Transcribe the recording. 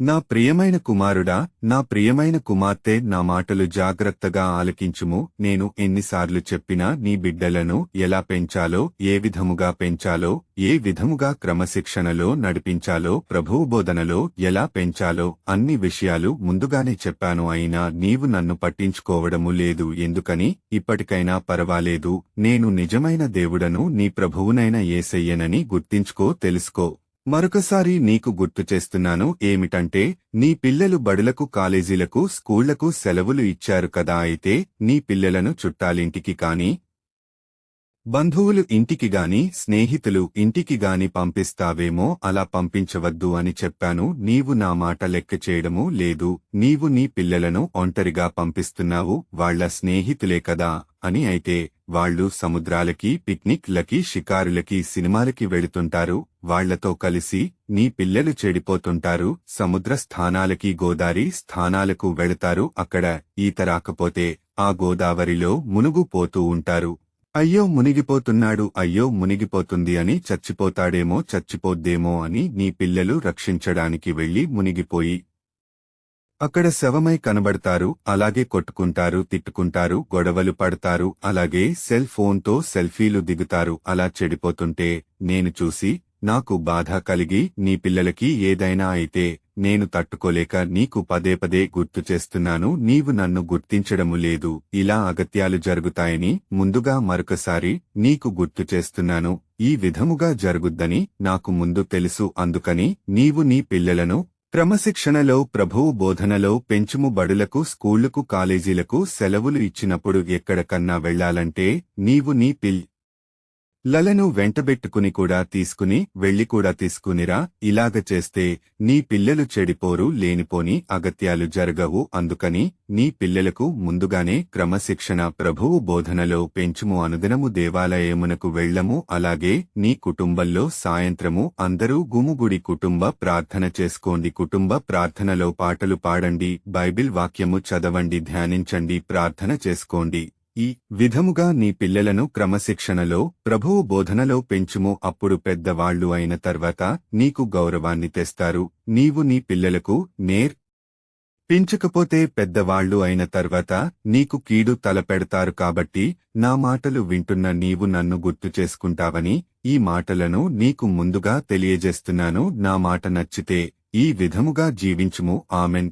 నా ప్రియమైన కుమారుడా, నా ప్రియమైన కుమార్తె, నా మాటలు జాగ్రత్తగా ఆలకించుము. నేను ఎన్నిసార్లు చెప్పినా నీ బిడ్డలను ఎలా పెంచాలో, ఏ విధముగా పెంచాలో, ఏ విధముగా క్రమశిక్షణలో నడిపించాలో, ప్రభువు బోధనలో ఎలా పెంచాలో అన్ని విషయాలు ముందుగానే చెప్పాను. అయినా నీవు నన్ను పట్టించుకోవడము లేదు. ఎందుకని? ఇప్పటికైనా పరవాలేదు, నేను నిజమైన దేవుడను, నీ ప్రభువునైన యేసయ్యనని గుర్తించుకో, తెలుసుకో. మరొకసారి నీకు గుర్తు చేస్తున్నాను ఏమిటంటే, నీ పిల్లలు బడులకు, కాలేజీలకు, స్కూళ్లకు సెలవులు ఇచ్చారు కదా. అయితే నీ పిల్లలను చుట్టాలింటికి కాని, బంధువులు ఇంటికిగాని, స్నేహితులు ఇంటికిగాని పంపిస్తావేమో, అలా పంపించవద్దు అని చెప్పాను. నీవు నా మాట లెక్క చేయడము లేదు. నీవు నీ పిల్లలను ఒంటరిగా పంపిస్తున్నావు, వాళ్ల స్నేహితులే కదా అని. అయితే వాళ్లు సముద్రాలకి, పిక్నిక్ లకి, షికారులకి, సినిమాలకి వెళుతుంటారు. వాళ్లతో కలిసి నీ పిల్లలు చెడిపోతుంటారు. సముద్ర స్థానాలకి, గోదావరి స్థానాలకు వెళతారు. అక్కడ ఈత రాకపోతే ఆ గోదావరిలో మునుగుపోతూ ఉంటారు. అయ్యో మునిగిపోతున్నాడు, అయ్యో మునిగిపోతుంది అని, చచ్చిపోతాడేమో, చచ్చిపోద్దేమో అని నీ పిల్లలు రక్షించడానికి వెళ్లి మునిగిపోయి అక్కడ శవమై కనబడతారు. అలాగే కొట్టుకుంటారు, తిట్టుకుంటారు, గొడవలు పడతారు. అలాగే సెల్ ఫోన్తో సెల్ఫీలు దిగుతారు. అలా చెడిపోతుంటే నేను చూసి నాకు బాధ కలిగి, నీ పిల్లలకి ఏదైనా అయితే నేను తట్టుకోలేక నీకు పదే పదే గుర్తు చేస్తున్నాను. నీవు నన్ను గుర్తించడము లేదు. ఇలా అగత్యాలు జరుగుతాయని ముందుగా మరొకసారి నీకు గుర్తు చేస్తున్నాను. ఈ విధముగా జరుగుద్దని నాకు ముందు తెలుసు. అందుకని నీవు నీ పిల్లలను క్రమశిక్షణలో, ప్రభువు బోధనలో పెంచుము. బడులకు, స్కూళ్లకు, కాలేజీలకు సెలవులు ఇచ్చినప్పుడు ఎక్కడకన్నా వెళ్లాలంటే నీవు నీ పిల్లలను వెంటబెట్టుకుని కూడా వెళ్లి కూడా తీసుకునిరా. ఇలాగ చేస్తే నీ పిల్లలు చెడిపోరు, లేనిపోని అగత్యాలు జరగవు. అందుకని నీ పిల్లలకు ముందుగానే క్రమశిక్షణ, ప్రభువు బోధనలో పెంచుము. అనుదినము దేవాలయమునకు వెళ్లము. అలాగే నీ కుటుంబంలో సాయంత్రము అందరూ గుమిగూడి కుటుంబ ప్రార్థన చేసుకోండి. కుటుంబ ప్రార్థనలో పాటలు పాడండి, బైబిల్ వాక్యము చదవండి, ధ్యానించండి, ప్రార్థన చేసుకోండి. ఈ విధముగా నీ పిల్లలను క్రమశిక్షణలో, ప్రభువు బోధనలో పెంచుము. అప్పుడు పెద్దవాళ్లు అయిన తర్వాత నీకు గౌరవాన్ని తెస్తారు. నీవు నీ పిల్లలకు పించకపోతే పెద్దవాళ్లు అయిన తర్వాత నీకు కీడు తలపెడతారు. కాబట్టి నా మాటలు వింటున్న నీవు నన్ను గుర్తు చేసుకుంటావని ఈ మాటలను నీకు ముందుగా తెలియజేస్తున్నాను. నా మాట నచ్చితే ఈ విధముగా జీవించుము. ఆమెన్.